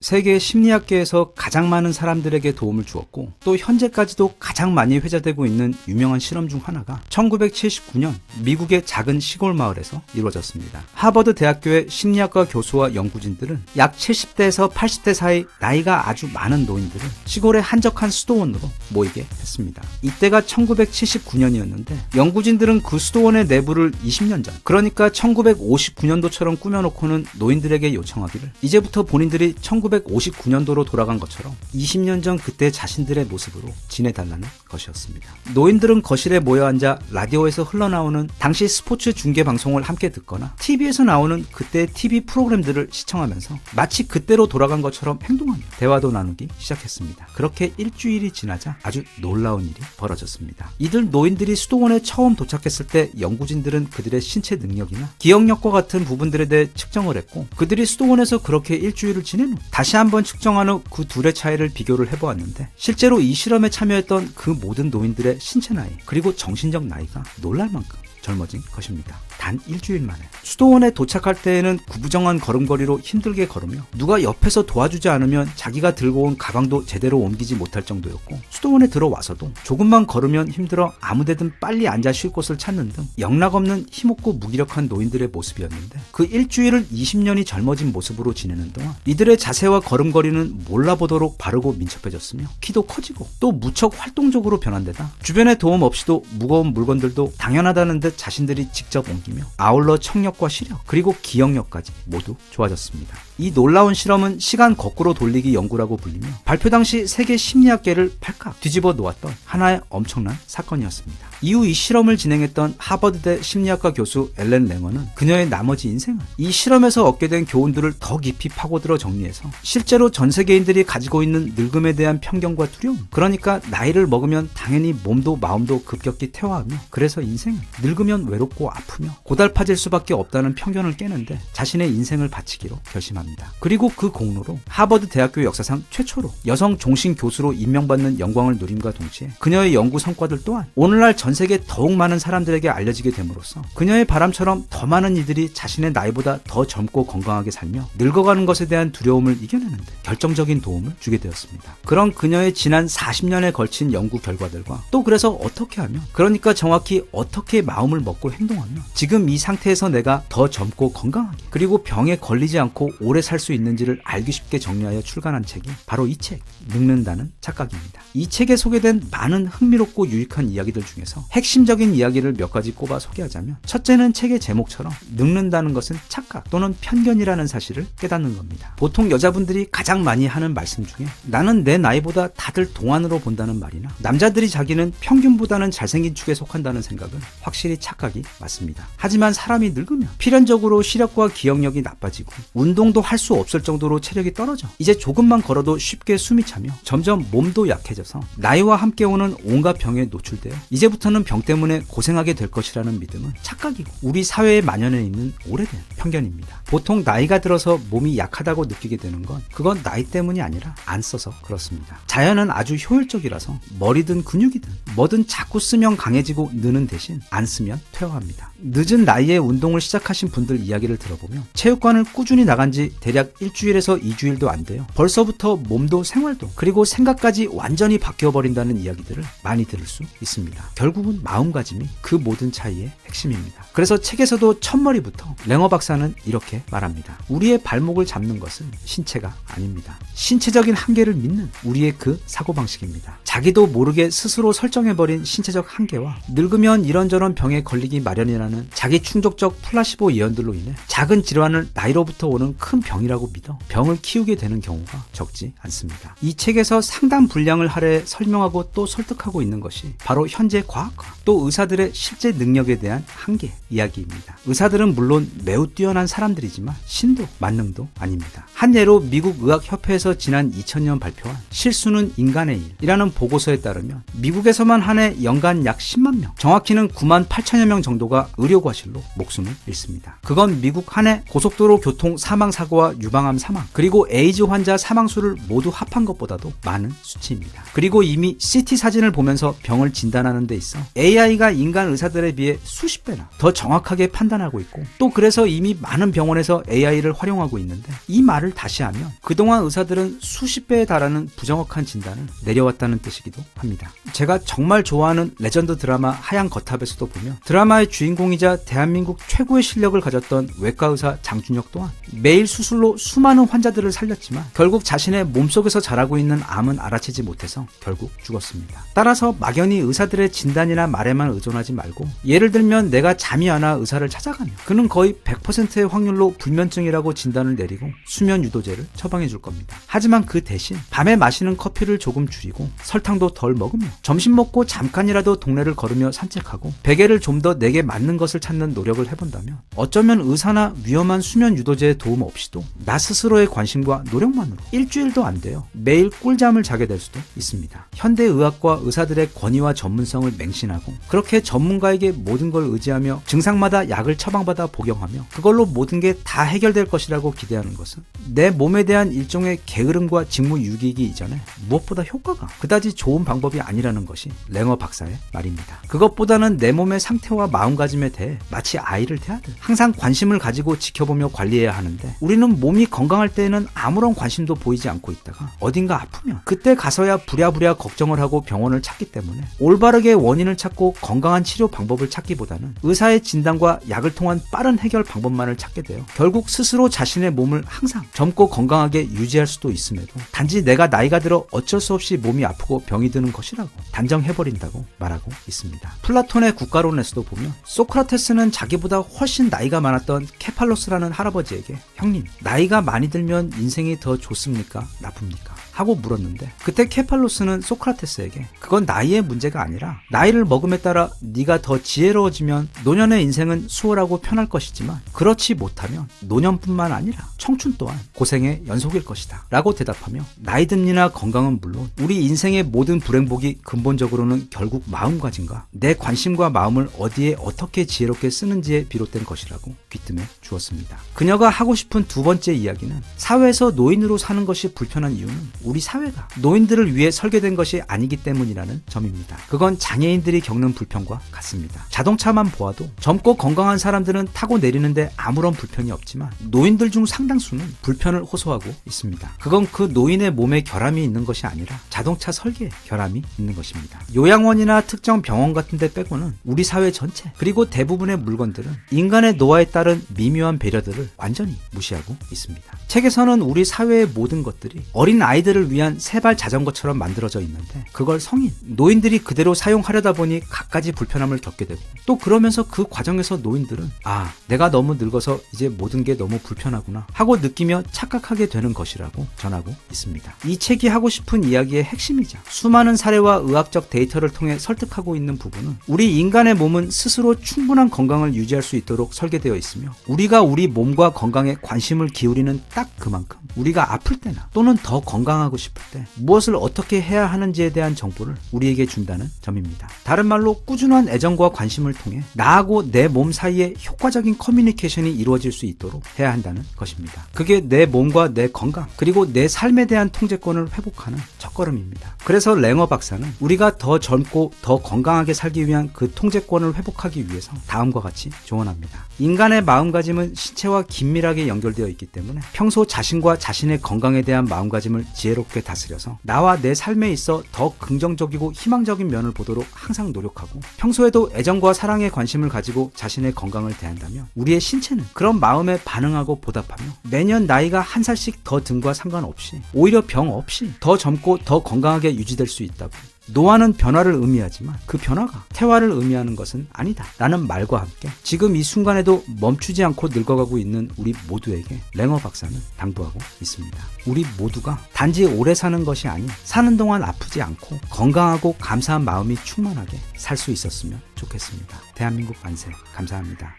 세계 심리학계에서 가장 많은 사람들에게 도움을 주었고 또 현재까지도 가장 많이 회자되고 있는 유명한 실험 중 하나가 1979년 미국의 작은 시골 마을에서 이루어졌습니다. 하버드 대학교의 심리학과 교수와 연구진들은 약 70대에서 80대 사이 나이가 아주 많은 노인들을 시골의 한적한 수도원으로 모이게 했습니다. 이때가 1979년이었는데 연구진들은 그 수도원의 내부를 20년 전, 그러니까 1959년도처럼 꾸며놓고는 노인들에게 요청하기를 이제부터 본인들이 1959년도로 돌아간 것처럼 20년 전 그때 자신들의 모습으로 지내달라는 것이었습니다. 노인들은 거실에 모여 앉아 라디오에서 흘러나오는 당시 스포츠 중계 방송을 함께 듣거나 TV에서 나오는 그때 TV 프로그램들을 시청하면서 마치 그때로 돌아간 것처럼 행동하며 대화도 나누기 시작했습니다. 그렇게 일주일이 지나자 아주 놀라운 일이 벌어졌습니다. 이들 노인들이 수도원에 처음 도착했을 때 연구진들은 그들의 신체 능력이나 기억력과 같은 부분들에 대해 측정을 했고 그들이 수도원에서 그렇게 일주일을 지낸 후 다시 한번 측정한 후 그 둘의 차이를 비교를 해보았는데 실제로 이 실험에 참여했던 그 모든 노인들의 신체 나이 그리고 정신적 나이가 놀랄 만큼 젊어진 것입니다. 단 일주일 만에. 수도원에 도착할 때에는 구부정한 걸음걸이로 힘들게 걸으며 누가 옆에서 도와주지 않으면 자기가 들고 온 가방도 제대로 옮기지 못할 정도였고 수도원에 들어와서도 조금만 걸으면 힘들어 아무데든 빨리 앉아 쉴 곳을 찾는 등 영락없는 힘없고 무기력한 노인들의 모습이었는데 그 일주일을 20년이 젊어진 모습으로 지내는 동안 이들의 자세와 걸음걸이는 몰라보도록 바르고 민첩해졌으며 키도 커지고 또 무척 활동적으로 변한 데다 주변의 도움 없이도 무거운 물건들도 당연하다는 듯 자신들이 직접 옮기며 아울러 청력과 시력 그리고 기억력까지 모두 좋아졌습니다. 이 놀라운 실험은 시간 거꾸로 돌리기 연구라고 불리며 발표 당시 세계 심리학계를 발칵 뒤집어 놓았던 하나의 엄청난 사건이었습니다. 이후 이 실험을 진행했던 하버드대 심리학과 교수 앨런 랭어는 그녀의 나머지 인생을 이 실험에서 얻게 된 교훈들을 더 깊이 파고들어 정리해서 실제로 전 세계인들이 가지고 있는 늙음에 대한 편견과 두려움, 그러니까 나이를 먹으면 당연히 몸도 마음도 급격히 퇴화하며 그래서 인생은 늙으면 외롭고 아프며 고달파질 수밖에 없다는 편견을 깨는데 자신의 인생을 바치기로 결심합니다. 그리고 그 공로로 하버드 대학교 역사상 최초로 여성 종신 교수로 임명받는 영광을 누림과 동시에 그녀의 연구 성과들 또한 오늘날 전 세계 더욱 많은 사람들에게 알려지게 됨으로써 그녀의 바람처럼 더 많은 이들이 자신의 나이보다 더 젊고 건강하게 살며 늙어가는 것에 대한 두려움을 이겨내는데 결정적인 도움을 주게 되었습니다. 그런 그녀의 지난 40년에 걸친 연구 결과들과 또 그래서 어떻게 하면, 그러니까 정확히 어떻게 마음을 먹고 행동하면 지금 이 상태에서 내가 더 젊고 건강하게 그리고 병에 걸리지 않고 오래 살 수 있는지를 알기 쉽게 정리하여 출간한 책이 바로 이 책, 늙는다는 착각입니다. 이 책에 소개된 많은 흥미롭고 유익한 이야기들 중에서 핵심적인 이야기를 몇 가지 꼽아 소개하자면 첫째는 책의 제목처럼 늙는다는 것은 착각 또는 편견이라는 사실을 깨닫는 겁니다. 보통 여자분들이 가장 많이 하는 말씀 중에 나는 내 나이보다 다들 동안으로 본다는 말이나 남자들이 자기는 평균보다는 잘생긴 축에 속한다는 생각은 확실히 착각이 맞습니다. 하지만 사람이 늙으면 필연적으로 시력과 기억력이 나빠지고 운동도 할 수 없을 정도로 체력이 떨어져 이제 조금만 걸어도 쉽게 숨이 차며 점점 몸도 약해져서 나이와 함께 오는 온갖 병에 노출되어 이제부터는 병 때문에 고생하게 될 것이라는 믿음은 착각이고 우리 사회에 만연해 있는 오래된 편견입니다. 보통 나이가 들어서 몸이 약하다고 느끼게 되는 건 그건 나이 때문이 아니라 안 써서 그렇습니다. 자연은 아주 효율적이라서 머리든 근육이든 뭐든 자꾸 쓰면 강해지고 느는 대신 안 쓰면 퇴화합니다. 늦은 나이에 운동을 시작하신 분들 이야기를 들어보면 체육관을 꾸준히 나간 지 대략 일주일에서 2주일도 안 돼요. 벌써부터 몸도 생활도 그리고 생각까지 완전히 바뀌어버린다는 이야기들을 많이 들을 수 있습니다. 결국은 마음가짐이 그 모든 차이의 핵심입니다. 그래서 책에서도 첫머리부터 랭어 박사는 이렇게 말합니다. 우리의 발목을 잡는 것은 신체가 아닙니다. 신체적인 한계를 믿는 우리의 그 사고방식입니다. 자기도 모르게 스스로 설정해버린 신체적 한계와 늙으면 이런저런 병에 걸리기 마련이라는 자기 충족적 플라시보 예언들로 인해 작은 질환을 나이로부터 오는 큰 병이라고 믿어 병을 키우게 되는 경우가 적지 않습니다. 이 책에서 상당 분량을 할애 설명하고 또 설득하고 있는 것이 바로 현재 과학과 또 의사들의 실제 능력에 대한 한계 이야기입니다. 의사들은 물론 매우 뛰어난 사람들이지만 신도 만능도 아닙니다. 한 예로 미국 의학협회에서 지난 2000년 발표한 실수는 인간의 일이라는 보고서에 따르면 미국에서만 한 해 연간 약 10만 명, 정확히는 9만 8천여 명 정도가 의료과실로 목숨을 잃습니다. 그건 미국 한 해 고속도로 교통 사망사고 교통사고와 유방암 사망, 그리고 에이즈 환자 사망수를 모두 합한 것보다도 많은 수치입니다. 그리고 이미 CT 사진을 보면서 병을 진단하는 데 있어 AI가 인간 의사들에 비해 수십 배나 더 정확하게 판단하고 있고, 또 그래서 이미 많은 병원에서 AI를 활용하고 있는데, 이 말을 다시 하면 그동안 의사들은 수십 배에 달하는 부정확한 진단을 내려왔다는 뜻이기도 합니다. 제가 정말 좋아하는 레전드 드라마 하얀 거탑에서도 보면 드라마의 주인공이자 대한민국 최고의 실력을 가졌던 외과의사 장준혁 또한 매일 수술로 수많은 환자들을 살렸지만 결국 자신의 몸속에서 자라고 있는 암은 알아채지 못해서 결국 죽었습니다. 따라서 막연히 의사들의 진단이나 말에만 의존하지 말고, 예를 들면 내가 잠이 안 와 의사를 찾아가면 그는 거의 100%의 확률로 불면증이라고 진단을 내리고 수면 유도제를 처방해 줄 겁니다. 하지만 그 대신 밤에 마시는 커피를 조금 줄이고 설탕도 덜 먹으며 점심 먹고 잠깐이라도 동네를 걸으며 산책하고 베개를 좀 더 내게 맞는 것을 찾는 노력을 해본다면 어쩌면 의사나 위험한 수면 유도제의 도움 없이도 나 스스로의 관심과 노력만으로 일주일도 안 돼요 매일 꿀잠을 자게 될 수도 있습니다. 현대의학과 의사들의 권위와 전문성을 맹신하고 그렇게 전문가에게 모든 걸 의지하며 증상마다 약을 처방받아 복용하며 그걸로 모든 게 다 해결될 것이라고 기대하는 것은 내 몸에 대한 일종의 게으름과 직무유기이기 이전에 무엇보다 효과가 그다지 좋은 방법이 아니라는 것이 랭어 박사의 말입니다. 그것보다는 내 몸의 상태와 마음가짐에 대해 마치 아이를 대하듯 항상 관심을 가지고 지켜보며 관리해야 하는데, 우리는 몸이 건강할 때에는 아무런 관심도 보이지 않고 있다가 어딘가 아프면 그때 가서야 부랴부랴 걱정을 하고 병원을 찾기 때문에 올바르게 원인을 찾고 건강한 치료 방법을 찾기보다는 의사의 진단과 약을 통한 빠른 해결 방법만을 찾게 되어 결국 스스로 자신의 몸을 항상 젊고 건강하게 유지할 수도 있음에도 단지 내가 나이가 들어 어쩔 수 없이 몸이 아프고 병이 드는 것이라고 단정해버린다고 말하고 있습니다. 플라톤의 국가론에서도 보면 소크라테스는 자기보다 훨씬 나이가 많았던 케팔로스라는 할아버지에게 형님, 나이가 많이 들면 인생이 더 좋습니까? 나쁩니까? 하고 물었는데, 그때 케팔로스는 소크라테스에게 그건 나이의 문제가 아니라 나이를 먹음에 따라 네가 더 지혜로워지면 노년의 인생은 수월하고 편할 것이지만 그렇지 못하면 노년뿐만 아니라 청춘 또한 고생의 연속일 것이다 라고 대답하며, 나이 듦이나 건강은 물론 우리 인생의 모든 불행복이 근본적으로는 결국 마음가짐과 내 관심과 마음을 어디에 어떻게 지혜롭게 쓰는지에 비롯된 것이라고 귀뜸해 주었습니다. 그녀가 하고 싶은 두 번째 이야기는 사회에서 노인으로 사는 것이 불편한 이유는 우리 사회가 노인들을 위해 설계된 것이 아니기 때문이라는 점입니다. 그건 장애인들이 겪는 불편과 같습니다. 자동차만 보아도 젊고 건강한 사람들은 타고 내리는데 아무런 불편이 없지만 노인들 중 상당수는 불편을 호소하고 있습니다. 그건 그 노인의 몸에 결함이 있는 것이 아니라 자동차 설계에 결함이 있는 것입니다. 요양원이나 특정 병원 같은 데 빼고는 우리 사회 전체, 그리고 대부분의 물건들은 인간의 노화에 따른 미묘한 배려들을 완전히 무시하고 있습니다. 책에서는 우리 사회의 모든 것들이 어린 아이들을 위한 세발 자전거처럼 만들어져 있는데, 그걸 성인, 노인들이 그대로 사용하려다 보니 갖가지 불편함을 겪게 되고, 또 그러면서 그 과정에서 노인들은 아, 내가 너무 늙어서 이제 모든 게 너무 불편하구나 하고 느끼며 착각하게 되는 것이라고 전하고 있습니다. 이 책이 하고 싶은 이야기의 핵심이자 수많은 사례와 의학적 데이터를 통해 설득하고 있는 부분은, 우리 인간의 몸은 스스로 충분한 건강을 유지할 수 있도록 설계되어 있으며 우리가 우리 몸과 건강에 관심을 기울이는 딱 그만큼 우리가 아플 때나 또는 더 건강하고 싶을 때 무엇을 어떻게 해야 하는지에 대한 정보를 우리에게 준다는 점입니다. 다른 말로 꾸준한 애정과 관심을 통해 나하고 내 몸 사이에 효과적인 커뮤니케이션이 이루어질 수 있도록 해야 한다는 것입니다. 그게 내 몸과 내 건강, 그리고 내 삶에 대한 통제권을 회복하는 첫걸음입니다. 그래서 랭어 박사는 우리가 더 젊고 더 건강하게 살기 위한 그 통제권을 회복하기 위해서 다음과 같이 조언합니다. 인간의 마음가짐은 신체와 긴밀하게 연결되어 있기 때문에 평소 자신과 자신의 건강에 대한 마음가짐을 지혜롭게 다스려서 나와 내 삶에 있어 더 긍정적이고 희망적인 면을 보도록 항상 노력하고, 평소에도 애정과 사랑에 관심을 가지고 자신의 건강을 대한다면 우리의 신체는 그런 마음에 반응하고 보답하며 매년 나이가 한 살씩 더 든과 상관없이 오히려 병 없이 더 젊고 더 건강하게 유지될 수 있다고. 노화는 변화를 의미하지만 그 변화가 퇴화를 의미하는 것은 아니다 라는 말과 함께 지금 이 순간에도 멈추지 않고 늙어가고 있는 우리 모두에게 랭어 박사는 당부하고 있습니다. 우리 모두가 단지 오래 사는 것이 아닌 사는 동안 아프지 않고 건강하고 감사한 마음이 충만하게 살 수 있었으면 좋겠습니다. 대한민국 만세. 감사합니다.